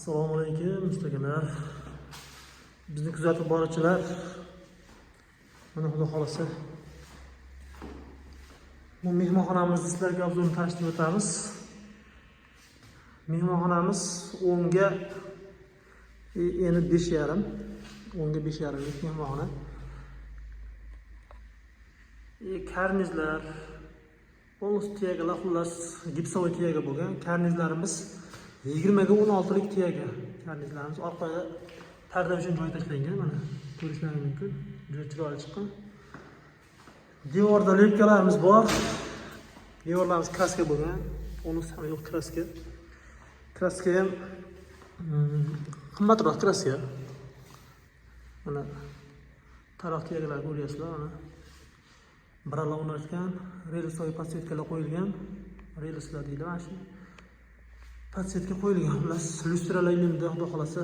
Assalomu alaykum mustaqillar. Bizni kuzatib boruvchilar. Mana xudo xolasa bu mehmonxonamizni sizlarga obzorni tanishtirib o'tamiz. Mehmonxonamiz 10 ga endi 5,5. 10 ga 5,5 mehmonxona. Karnizlar polus tiyaga xullas gipsovoy tiyaga bo'lgan. Karnizlarimiz 20 ga 16 lik tiyaga. Karnizlarimiz orqaga parda uchun joy tashlangan. Mana ko'rishlaringiz mumkin. Juda chiroyli chiqqan. Devorda lepkalarimiz bor. Devorlarimiz kraska bo'lgan. Uni sami yo'q kraska. Kraska ham qimmatroq kraska. Mana taroq tiyagalar ko'ryapsizlar, mana. Biralar o'rnatgan, relsoy podsetkalar qo'yilgan. Relslar deydi mana shu. Podsetka qo'yilgan. Xullas, lyustralar endi xudo xolasa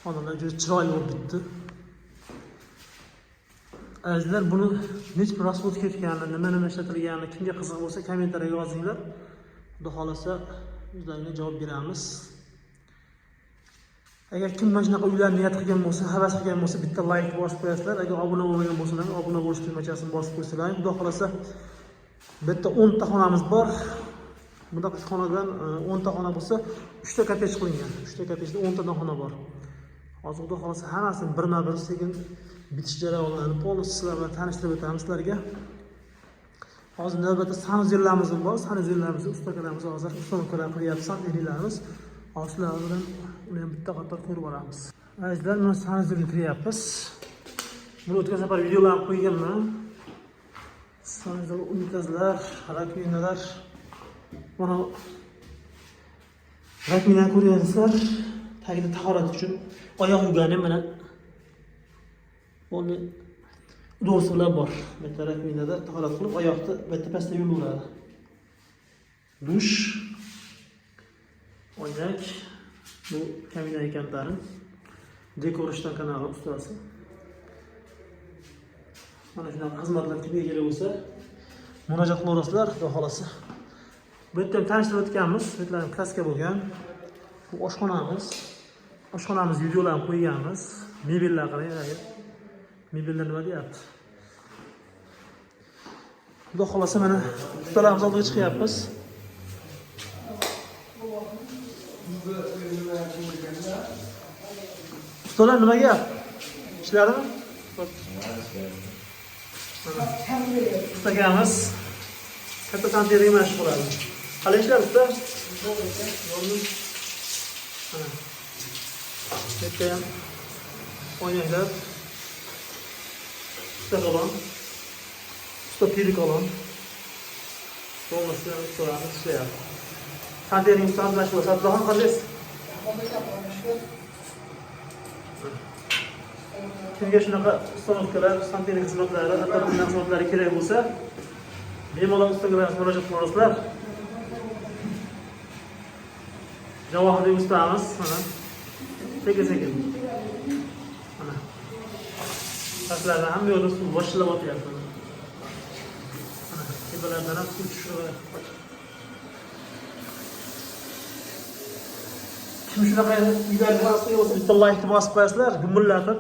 xonalar juda chiroyli bo'lib bitdi. Azizlar, buni nech bir rasxod ketganini, nima ishlatilganini kimga qiziq bo'lsa kommentariyaga yozinglar. Xudo xolasa o'zlariga javob beramiz. Agar kim mana shunaqa uylar niyat qilgan bo'lsa, havas qilgan bo'lsa, bitta like bosib qo'yasizlar. Agar obuna bo'lmagan bo'lsalar, obuna bo'lish tugmachasini bosib qo'ysizlar. Xudo xolasa bitta 10 ta xonamiz bor. Bunaqa xonadan 10 ta xona bo'lsa, 3 ta kottej qilingan. 3 ta kottejda 10 ta xona bor. Hozir xudo xolasa hammasini birma-bir sekin bitish jarayonlarini polus sizlar bilan tanishtirib o'tamiz sizlarga. Hozir navbatda sanuzellarimiz bor. Sanuzellarimizni ustakalarimiz hozir ustokalar qilyapti, sanitariyalarimiz. Sizlar bilan uni ham bitta qator ko'rib olamiz. Azizlar, mana sanuzelga kiryapmiz. Buni o'tgan safar videolarni qo'yganman. Sanuzel unitazlar, rakvinalar. Mana rakvinani ko'ryapsizlar. Tagida tahorat uchun oyoq yuvgani mana buni do'rsalar bor. Bitta rakvinada tahorat qilib, oyoqni bitta pastga yuviladi. Dush, oynak, bu kamina ekanlari. Dekorishdan kanali ustasi. Mana shunaqa xizmatlar kimga kerak bo'lsa, murojaat qilasizlar, xudo xolasa. Bu yerda ham tanishtirib o'tganmiz, svetlarning kraska bo'lgan. Bu oshxonamiz. Oshxonamiz videolarni qo'yganmiz. Mebellar qarang, mebellar nima deyapti? Xudo xolasa mana ustalarimiz oldiga chiqyapmiz. Ustalar nima gap? Ishlarimi? Ustagamiz katta santeriyaga mashq qiladi. Qalay ishlar usta? Bitta ham oynaklar, usta qalon, usta piri qalon. Bo'lmasa ustalarimiz ishlayapti. Santeriya ustamiz mashq qiladi. Abdullaxon qalaysiz? Kimga shunaqa ustanokalar, santeriya xizmatlari, atrofli xizmatlari kerak bo'lsa, bemalol ustaga murojaat qilasizlar. Javohir ustamiz mana sekin-sekin. Mana. Pastlardan ham yo'lni suv boshilab o'tyapti. Mana tepalardan ham suv tushib. Kim shunaqa uylarni xalqi bo'lsa, bitta like bosib qo'yasizlar, gumillatib.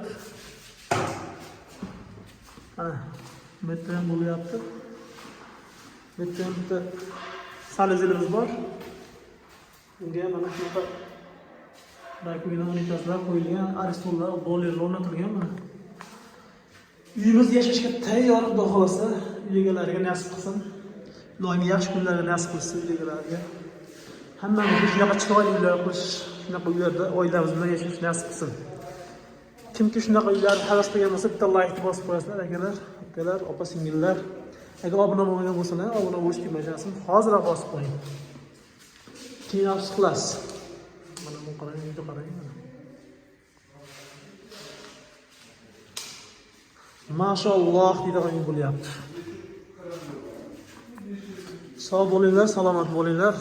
Mana bu yerda ham bo'lyapti. Bu yerda ham bitta sanuzelimiz bor. Bunga mana shunaqa rakvina unitazlar qo'yilgan, aristollar, bollerlar o'rnatilgan mana. Uyimiz yashashga tayyor, xudo xolasa, uy egalariga nasib qilsin. Ilohim yaxshi kunlarga nasib qilsin uy egalariga. Hammamizga shunaqa chiroyli uylar qurish, shunaqa uylarda oilamiz bilan yashash nasib qilsin. Kimki shunaqa uylarni havas qilgan bo'lsa, bitta like bosib qo'yasizlar, akalar, ukalar, opa-singillar. Agar obuna bo'lmagan bo'lsalar, obuna bo'lish tugmachasini hozirroq bosib qo'ying. Keyin afsus qilasiz. Mana bu qarang, uyda qarang. Mashalloh deydigan bo'lyapti. Sog' bo'linglar, salomat bo'linglar.